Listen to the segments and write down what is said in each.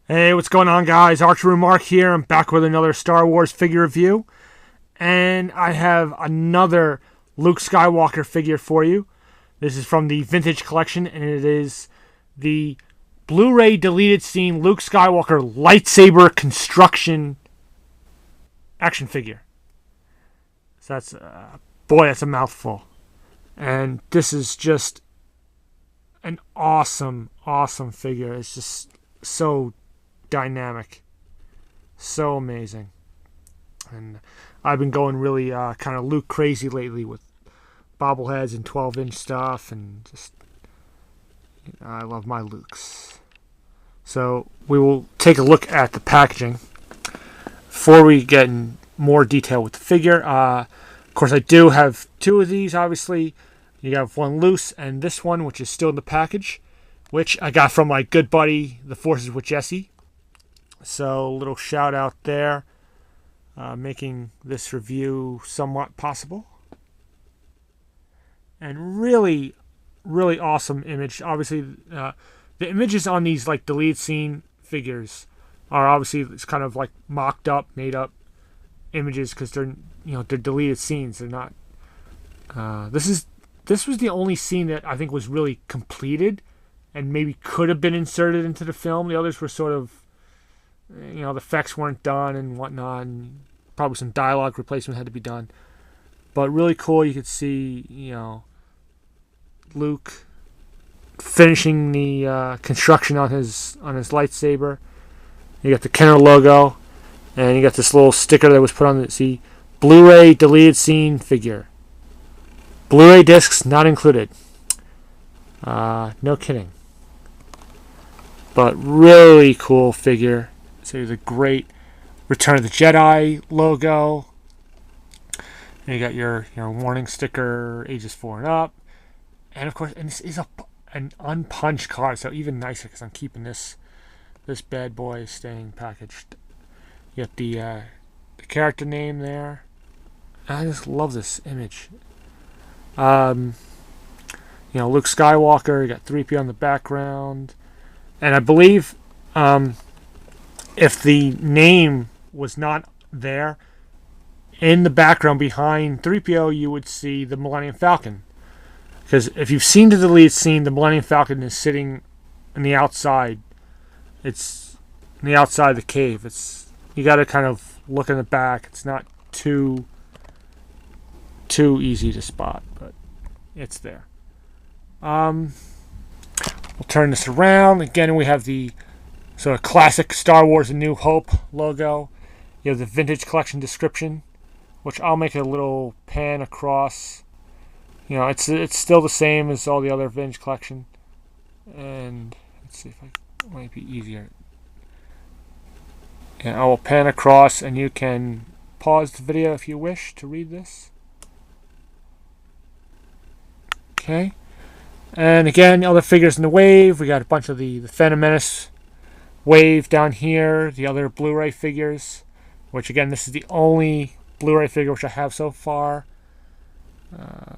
Hey, what's going on, guys? Archer Mark here. I'm back with another Star Wars figure review. And I have another Luke Skywalker figure for you. This is from the Vintage Collection, and it is the Blu-ray deleted scene Luke Skywalker lightsaber construction action figure. So that's, boy, that's a mouthful. And this is just an awesome, awesome figure. It's just so dynamic, so amazing. And I've been going really kind of Luke crazy lately with bobbleheads and 12-inch stuff, and just I love my Lukes. So we will take a look at the packaging before we get in more detail with the figure. Of course, I do have two of these. Obviously, you have one loose and this one, which is still in the package, which I got from my good buddy, The Forces with Jesse. So, a little shout out there, making this review somewhat possible. And really, really awesome image. Obviously, the images on these like deleted scene figures are obviously it's kind of like mocked up, made up images because they're they're deleted scenes. They're not. This was the only scene that I think was really completed and maybe could have been inserted into the film. The others were sort of, the effects weren't done and whatnot, and probably some dialogue replacement had to be done. But really cool. You could see, Luke finishing the construction on his lightsaber. You got the Kenner logo, and you got this little sticker that was put on the Blu-ray deleted scene figure. Blu-ray discs not included. No kidding. But really cool figure. So there's a great Return of the Jedi logo. And you got your warning sticker, ages 4 and up. And of course, and this is an unpunched card, so even nicer because I'm keeping this bad boy staying packaged. You got the character name there. And I just love this image. Luke Skywalker. You got 3PO in the background, and I believe if the name was not there in the background behind 3PO, you would see the Millennium Falcon. Because if you've seen the deleted scene, the Millennium Falcon is sitting on the outside. It's on the outside of the cave. You got to kind of look in the back. It's not too easy to spot, but it's there. We'll turn this around. Again, we have the sort of classic Star Wars A New Hope logo. You have the Vintage Collection description, which I'll make a little pan across. It's still the same as all the other Vintage Collection. And let's see if it might be easier. And I will pan across, and you can pause the video if you wish to read this. Okay, and again, other figures in the wave. We got a bunch of the Phantom Menace wave down here. The other Blu-ray figures, which again, this is the only Blu-ray figure which I have so far.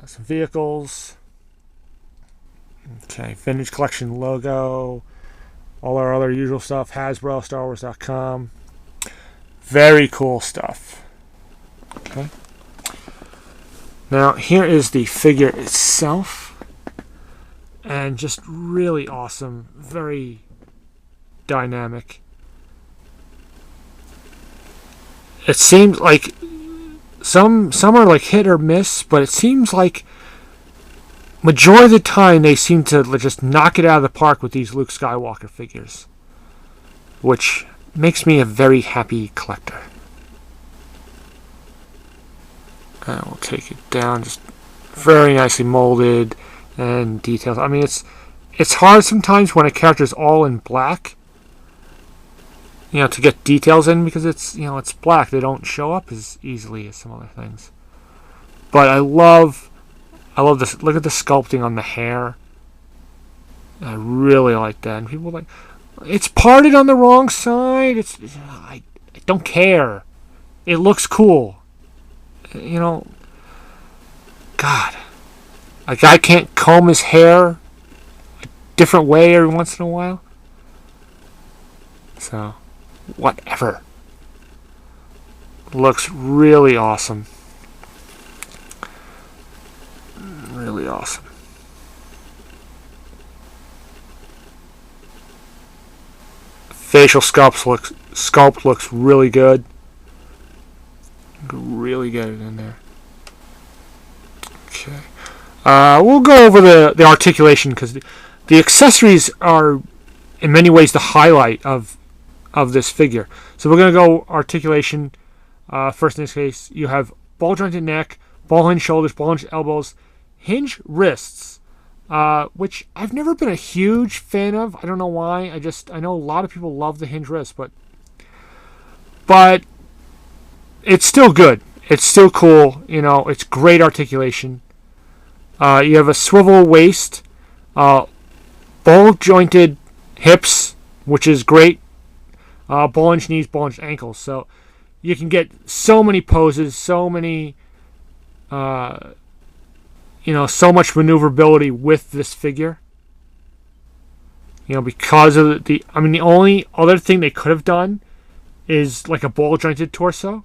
Some vehicles. Okay, Vintage Collection logo. All our other usual stuff. Hasbro, StarWars.com. Very cool stuff. Okay. Now, here is the figure itself, and just really awesome, very dynamic. It seems like some are like hit or miss, but it seems like majority of the time they seem to just knock it out of the park with these Luke Skywalker figures, which makes me a very happy collector. I will take it down, just very nicely molded and detailed. I mean, it's hard sometimes when a character is all in black, to get details in, because it's black. They don't show up as easily as some other things. But I love this. Look at the sculpting on the hair. I really like that. And people are like, it's parted on the wrong side. I don't care. It looks cool. God, a guy can't comb his hair a different way every once in a while. So, whatever. Looks really awesome. Really awesome. Facial sculpt looks really good. Really get it in there. Okay. We'll go over the articulation, because the accessories are in many ways the highlight of this figure. So we're going to go articulation. First in this case, you have ball jointed neck, ball hinge shoulders, ball hinge elbows, hinge wrists, which I've never been a huge fan of. I don't know why. I know a lot of people love the hinge wrists, but it's still good. It's still cool. You know, it's great articulation. You have a swivel waist, ball jointed hips, which is great. Ball hinge knees, ball hinge ankles. So you can get so many poses, so many, so much maneuverability with this figure. You know, because of the only other thing they could have done is like a ball jointed torso,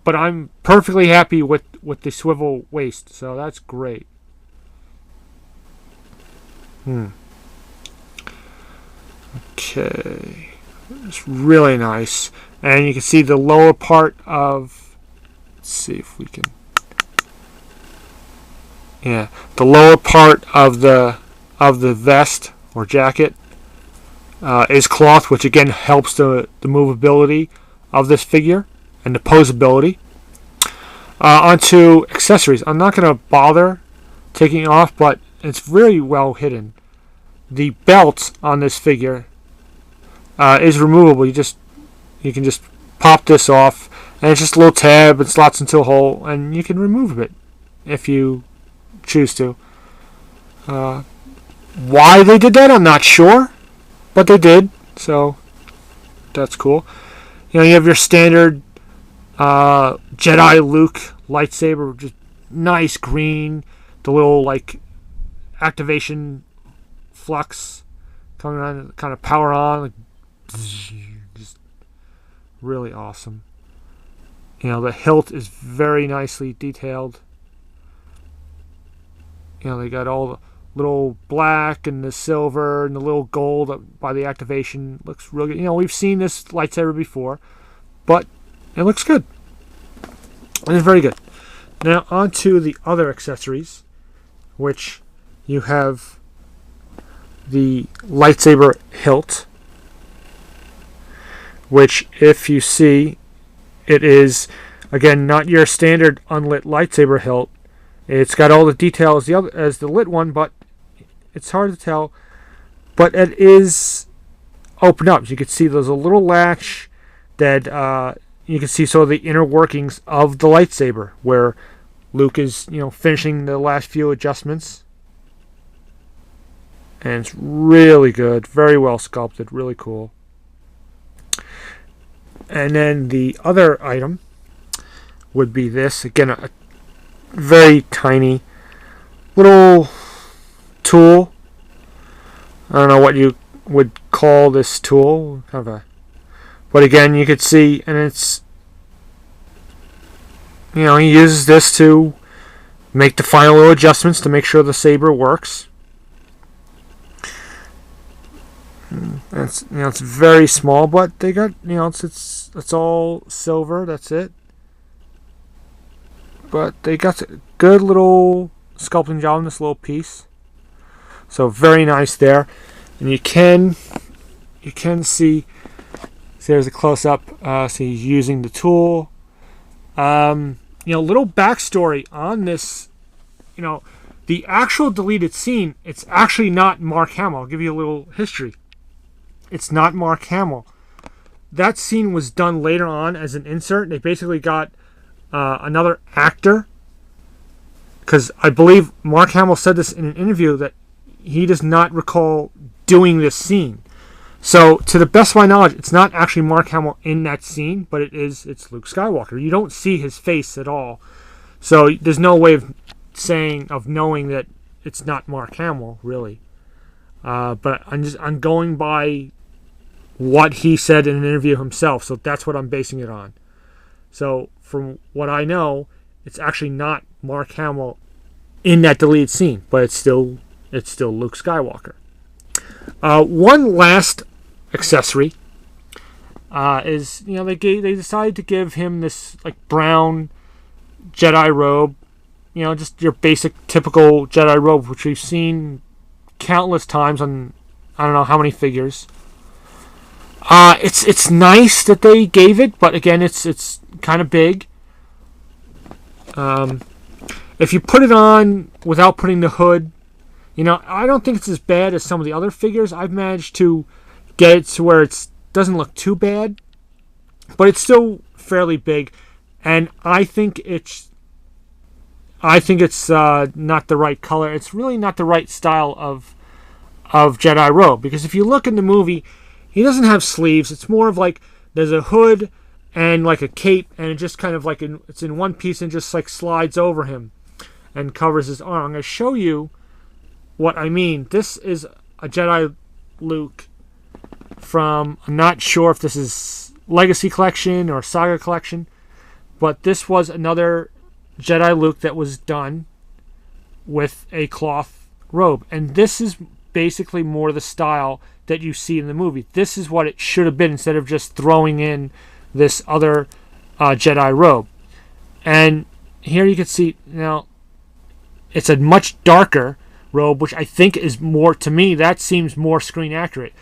but I'm perfectly happy with the swivel waist, so that's great. Okay, it's really nice, and you can see the lower part of. Let's see if we can. Yeah, the lower part of the vest or jacket is cloth, which again helps the movability of this figure and the posability. Onto accessories. I'm not going to bother taking off, but it's very well hidden. The belt on this figure is removable. You can just pop this off, and it's just a little tab. It slots into a hole, and you can remove it if you choose to. Why they did that, I'm not sure, but they did, so that's cool. You have your standard Jedi Luke lightsaber, just nice green, the little activation flux coming on, kind of power on, just really awesome. The hilt is very nicely detailed. They got all the little black and the silver and the little gold by the activation. Looks really good. We've seen this lightsaber before, but it looks good. And it's very good. Now on to the other accessories, which you have the lightsaber hilt, which if you see, it is again not your standard unlit lightsaber hilt. It's got all the details as the lit one, but it's hard to tell. But it is open up. You can see there's a little latch that you can see sort of the inner workings of the lightsaber, where Luke is, finishing the last few adjustments. And it's really good, very well sculpted, really cool. And then the other item would be this. Again, a very tiny little tool. I don't know what you would call this tool. But again, you could see, and it's, he uses this to make the final little adjustments to make sure the saber works. It's very small, but they got, it's all silver. That's it. But they got a good little sculpting job on this little piece. So very nice there. And you can see there's a close up. So he's using the tool. Little backstory on this. The actual deleted scene, it's actually not Mark Hamill. I'll give you a little history. It's not Mark Hamill. That scene was done later on as an insert. They basically got another actor, because I believe Mark Hamill said this in an interview that he does not recall doing this scene. So, to the best of my knowledge, it's not actually Mark Hamill in that scene, but it's Luke Skywalker. You don't see his face at all. So, there's no way of knowing that it's not Mark Hamill, really. But I'm going by what he said in an interview himself. So that's what I'm basing it on. So from what I know, it's actually not Mark Hamill in that deleted scene, but it's still Luke Skywalker. One last accessory is, they decided to give him this like brown Jedi robe, just your basic typical Jedi robe, which we've seen countless times on I don't know how many figures. It's nice that they gave it, but again, it's kind of big. If you put it on without putting the hood, I don't think it's as bad as some of the other figures. I've managed to get it to where it doesn't look too bad, but it's still fairly big, and I think it's not the right color. It's really not the right style of Jedi robe, because if you look in the movie, he doesn't have sleeves. It's more of like there's a hood and like a cape, and it just kind of like it's in one piece and just like slides over him and covers his arm. I'm going to show you what I mean. This is a Jedi Luke from, I'm not sure if this is Legacy Collection or Saga Collection, but this was another Jedi Luke that was done with a cloth robe, and this is basically more the style that you see in the movie. This is what it should have been, instead of just throwing in this other Jedi robe. And here you can see, now it's a much darker robe, which I think is more, to me, that seems more screen accurate.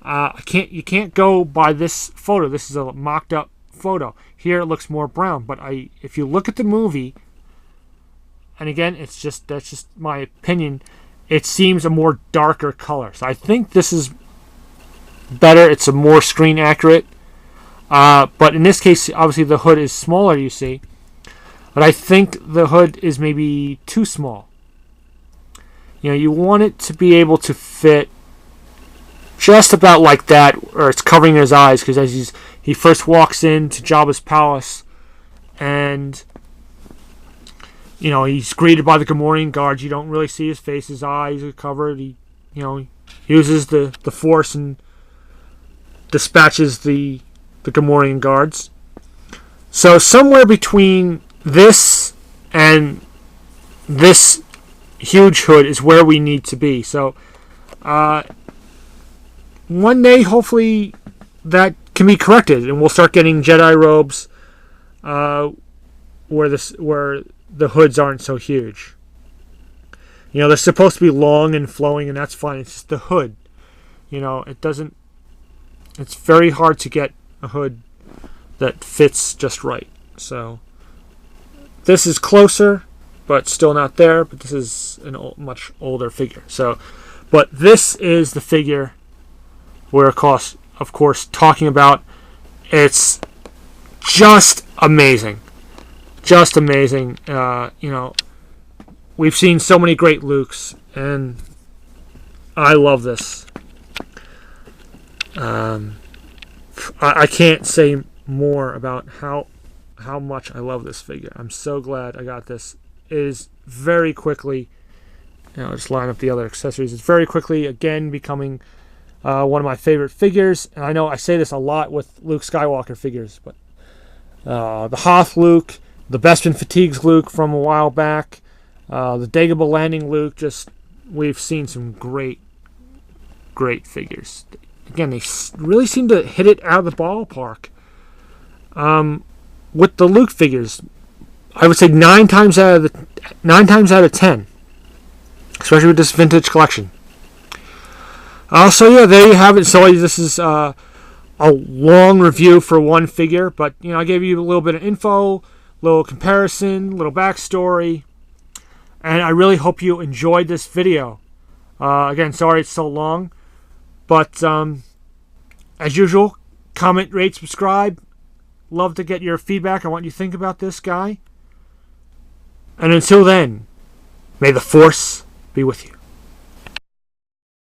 You can't go by this photo. This is a mocked up photo. Here it looks more brown, but if you look at the movie, and again, that's just my opinion, it seems a more darker color. So I think this is better. It's a more screen accurate. But in this case, obviously the hood is smaller, you see. But I think the hood is maybe too small. You want it to be able to fit just about like that, or it's covering his eyes, because as he first walks into Jabba's palace, and he's greeted by the Gamorrean guards. You don't really see his face; his eyes are covered. He uses the Force and dispatches the Gamorrean guards. So somewhere between this and this huge hood is where we need to be. So one day, hopefully, that can be corrected, and we'll start getting Jedi robes where the hoods aren't so huge. They're supposed to be long and flowing, and that's fine. It's just the hood. It doesn't. It's very hard to get a hood that fits just right. So this is closer, but still not there. But this is a much older figure. But this is the figure we're of course talking about. It's just amazing. Just amazing. We've seen so many great Lukes, and I love this. I can't say more about how much I love this figure. I'm so glad I got this. It is very quickly, just line up the other accessories. It's very quickly, again, becoming one of my favorite figures. And I know I say this a lot with Luke Skywalker figures, but the Hoth Luke, the Bespin Fatigues Luke from a while back, the Dagobah Landing Luke, we've seen some great figures. Again, they really seem to hit it out of the ballpark. With the Luke figures, I would say 9 times out of 10, especially with this vintage collection. So yeah, there you have it. So this is a long review for one figure, but I gave you a little bit of info, little comparison, little backstory, and I really hope you enjoyed this video. Again, sorry it's so long, but as usual, comment, rate, subscribe. Love to get your feedback on what you think about this guy. And until then, may the Force be with you.